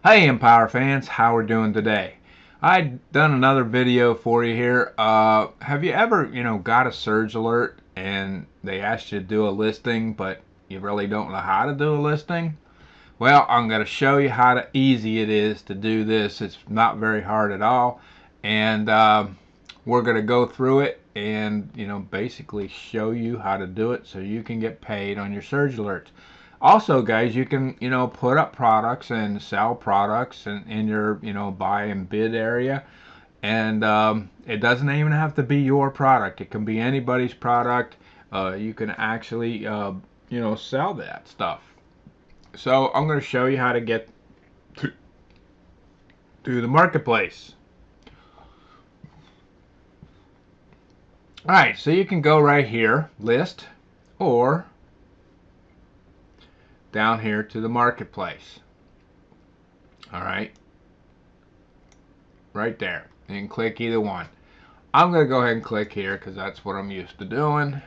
Hey Empowr fans, how we're doing today? I done another video for you here. Have you ever, got a surge alert and they asked you to do a listing, but you really don't know how to do a listing? Well, I'm going to show you how easy it is to do this. It's not very hard at all, and we're going to go through it and basically show you how to do it so you can get paid on your surge alerts. Also, guys, you can put up products and sell products in your buy and bid area, and it doesn't even have to be your product. It can be anybody's product. You can actually sell that stuff. So I'm going to show you how to get to the marketplace. Alright, so you can go right here, list, or down here to the marketplace. Alright, right there. You can click either one. I'm going to go ahead and click here because that's what I'm used to doing.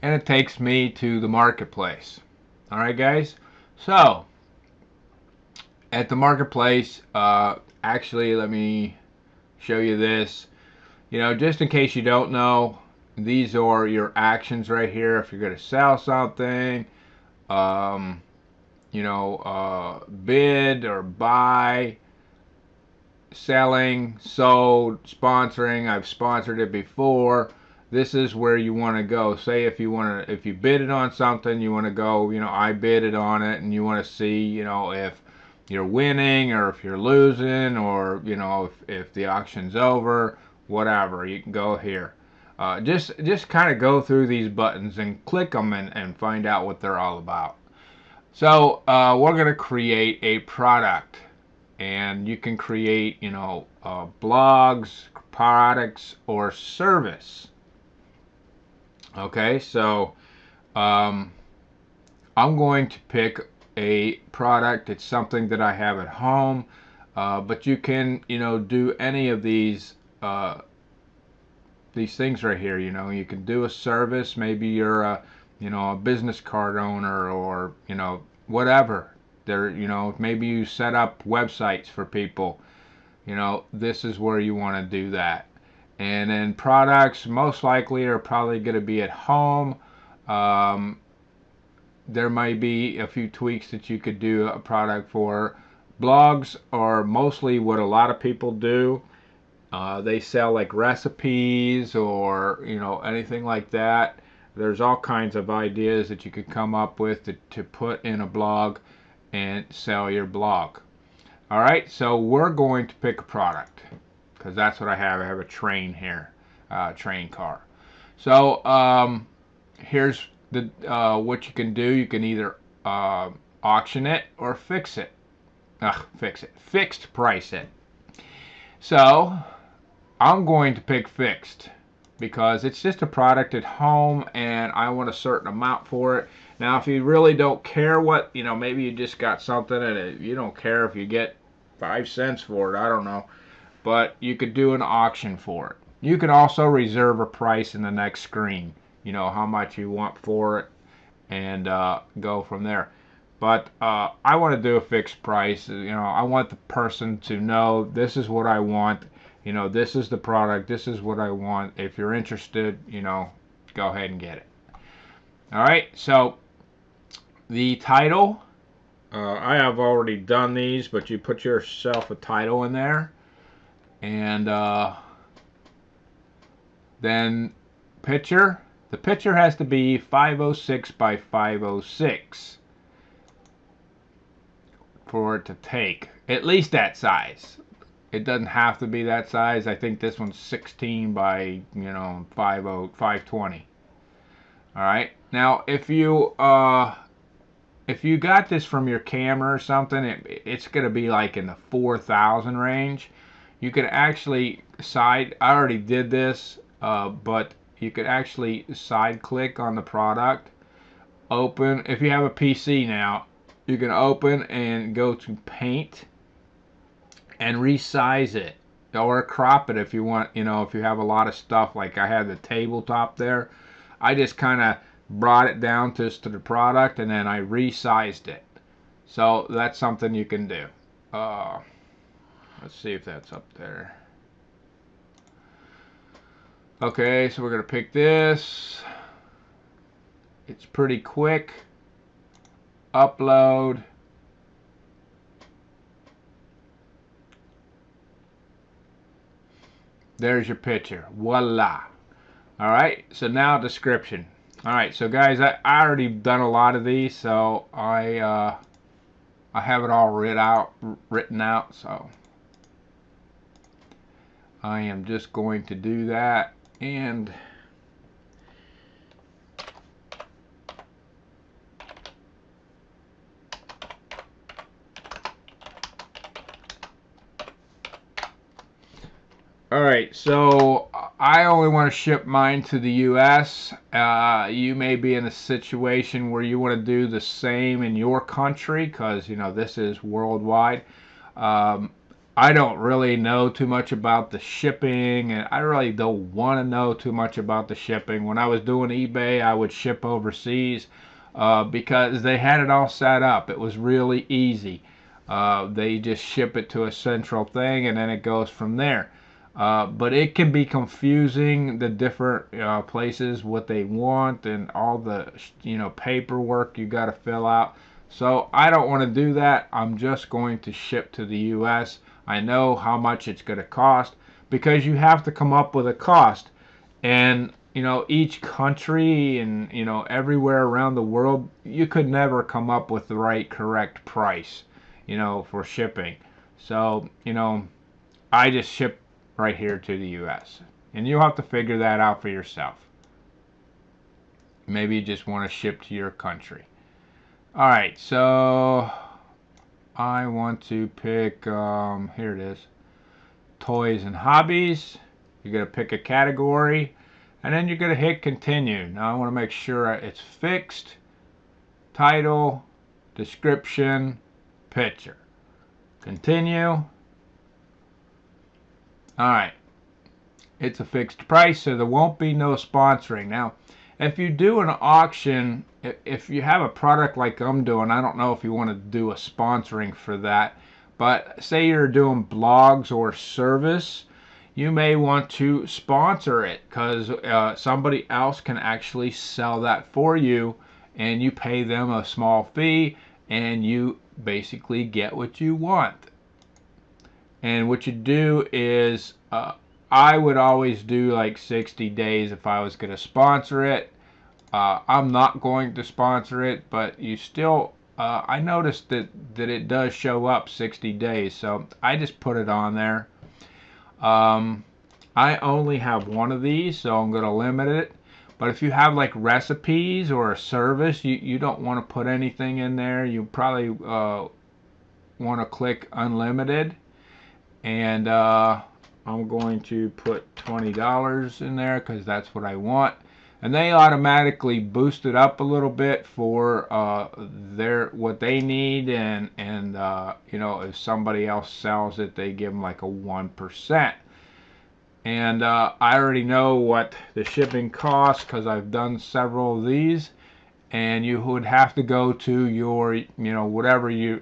And it takes me to the marketplace. Alright guys, so at the marketplace, actually let me show you this. Just in case you don't know, these are your actions right here. If you're going to sell something, bid or buy, selling, sold, sponsoring. I've sponsored it before. This is where you want to go. Say if you bid it on something, you want to go, I bid it on it, and you want to see, if you're winning or if you're losing, or if the auction's over, whatever. You can go here. Just kind of go through these buttons and click them and find out what they're all about. So we're going to create a product, and you can create blogs, products, or service. Okay, so I'm going to pick a product. It's something that I have at home, but you can do any of these things right here. You can do a service. Maybe you're a business card owner, or whatever. Maybe you set up websites for people. This is where you want to do that. And then products most likely are probably going to be at home. There might be a few tweaks that you could do a product for. Blogs are mostly what a lot of people do. They sell like recipes or anything like that. There's all kinds of ideas that you could come up with to put in a blog and sell your blog. Alright, so we're going to pick a product because that's what I have. I have a train here, train car. So here's the what you can do. You can either auction it or fix it. Fixed price it. So I'm going to pick fixed because it's just a product at home and I want a certain amount for it. Now if you really don't care what, maybe you just got something and you don't care if you get 5 cents for it, I don't know, but you could do an auction for it. You can also reserve a price in the next screen, how much you want for it, and go from there. But I want to do a fixed price. I want the person to know this is what I want. This is the product. This is what I want. If you're interested, go ahead and get it. All right. So the title, I have already done these, but you put yourself a title in there, and then picture. The picture has to be 506 by 506 for it to take. At least that size. It doesn't have to be that size. I think this one's 16 by 520. All right. Now, if you got this from your camera or something, it's going to be like in the 4,000 range. You could actually I already did this, but you could actually side click on the product, open. If you have a PC now, you can open and go to paint and resize it, or crop it if you want. If you have a lot of stuff, like I had the tabletop there, I just kind of brought it down to the product and then I resized it. So that's something you can do. Let's see if that's up there. Okay, so we're going to pick this. It's pretty quick. Upload. There's your picture. Voila. Alright, so now description. Alright, so guys, I already done a lot of these, so I have it all written out, so I am just going to do that. And alright, so I only want to ship mine to the US. You may be in a situation where you want to do the same in your country, because you know this is worldwide. I don't really know too much about the shipping, and I really don't want to know too much about the shipping. When I was doing eBay, I would ship overseas because they had it all set up. It was really easy. They just ship it to a central thing, and then it goes from there. But it can be confusing, the different places, what they want, and all the paperwork you got to fill out. So I don't want to do that. I'm just going to ship to the US. I know how much it's going to cost, because you have to come up with a cost. And each country and everywhere around the world, you could never come up with the right correct price for shipping. So I just ship right here to the US, and you'll have to figure that out for yourself. Maybe you just want to ship to your country. Alright, so I want to pick here it is, toys and hobbies. You're going to pick a category, and then you're going to hit continue. Now I want to make sure it's fixed. Title, description, picture. Continue. Alright, it's a fixed price, so there won't be no sponsoring. Now, if you do an auction, if you have a product like I'm doing, I don't know if you want to do a sponsoring for that, but say you're doing blogs or service, you may want to sponsor it, because somebody else can actually sell that for you, and you pay them a small fee, and you basically get what you want. And what you do is, I would always do like 60 days if I was going to sponsor it. I'm not going to sponsor it, but you still, I noticed that it does show up 60 days, so I just put it on there. I only have one of these, so I'm going to limit it. But if you have like recipes or a service, you don't want to put anything in there. You probably want to click unlimited. And I'm going to put $20 in there because that's what I want, and they automatically boost it up a little bit for what they need, and if somebody else sells it, they give them like a 1%. And I already know what the shipping costs because I've done several of these. And you would have to go to your,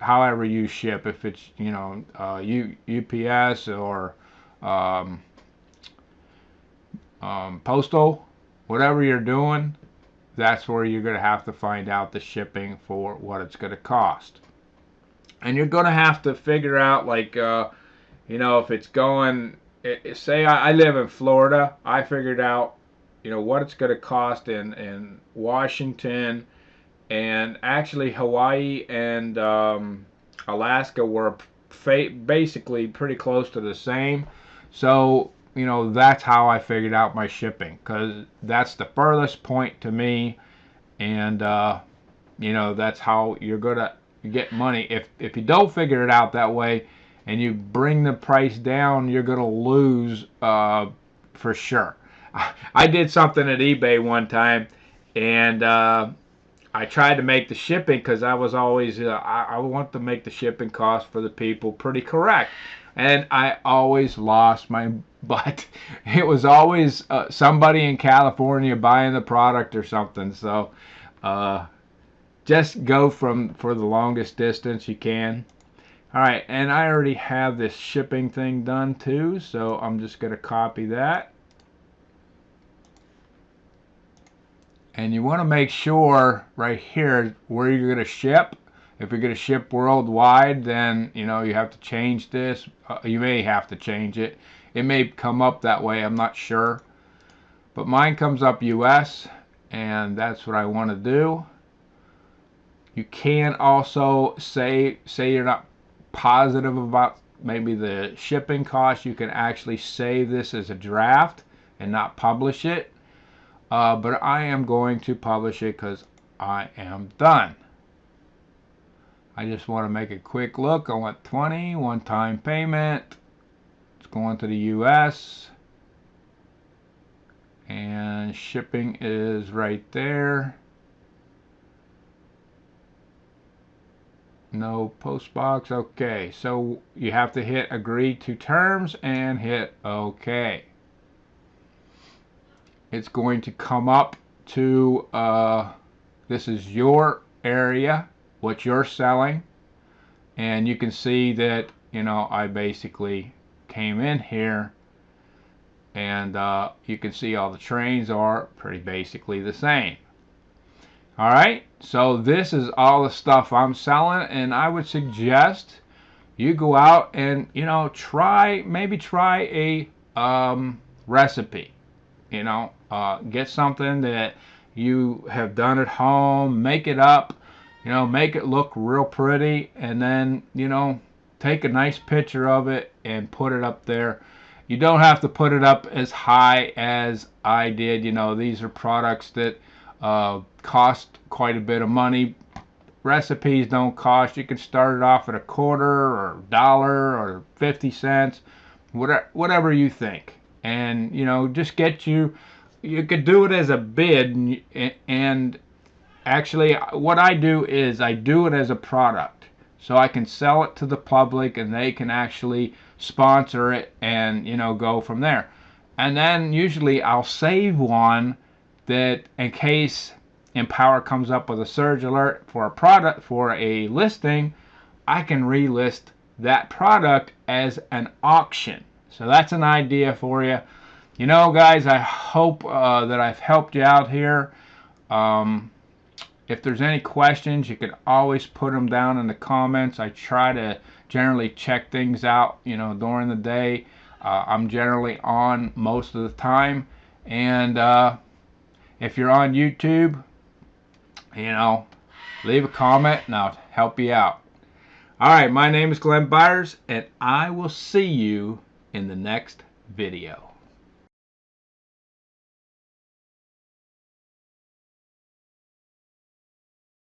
however you ship, if it's, UPS or postal, whatever you're doing, that's where you're going to have to find out the shipping for what it's going to cost. And you're going to have to figure out, like, if it's going, say I live in Florida, I figured out what it's going to cost in Washington, and actually Hawaii and Alaska were basically pretty close to the same. So that's how I figured out my shipping, because that's the furthest point to me, and that's how you're gonna get money. If you don't figure it out that way and you bring the price down, you're gonna lose for sure. I did something at eBay one time, and I tried to make the shipping, because I was always I want to make the shipping cost for the people pretty correct, and I always lost my butt. It was always somebody in California buying the product or something. So just go for the longest distance you can. All right, and I already have this shipping thing done too, so I'm just going to copy that. And you want to make sure right here where you're going to ship. If you're going to ship worldwide, then you have to change this. You may have to change it. It may come up that way, I'm not sure. But mine comes up US, and that's what I want to do. You can also say you're not positive about maybe the shipping cost. You can actually save this as a draft and not publish it. But I am going to publish it because I am done. I just want to make a quick look. I want 20 one-time payment. It's going to the US. And shipping is right there. No post box. Okay, so you have to hit agree to terms and hit OK. It's going to come up to this is your area, what you're selling, and you can see that I basically came in here, and you can see all the trains are pretty basically the same. All right, so this is all the stuff I'm selling, and I would suggest you go out and maybe try a recipe. Get something that you have done at home, make it up, make it look real pretty, and then take a nice picture of it and put it up there. You don't have to put it up as high as I did. These are products that cost quite a bit of money. Recipes don't cost. You can start it off at $0.25 or $1 or 50 cents, whatever you think. And just get you could do it as a bid, and actually what I do is I do it as a product, so I can sell it to the public and they can actually sponsor it and go from there. And then usually I'll save one that in case Empowr comes up with a surge alert for a product, for a listing, I can relist that product as an auction. So that's an idea for you. Guys, I hope that I've helped you out here. If there's any questions, you can always put them down in the comments. I try to generally check things out, during the day. I'm generally on most of the time. And if you're on YouTube, leave a comment and I'll help you out. All right, my name is Glenn Byers, and I will see you in the next video.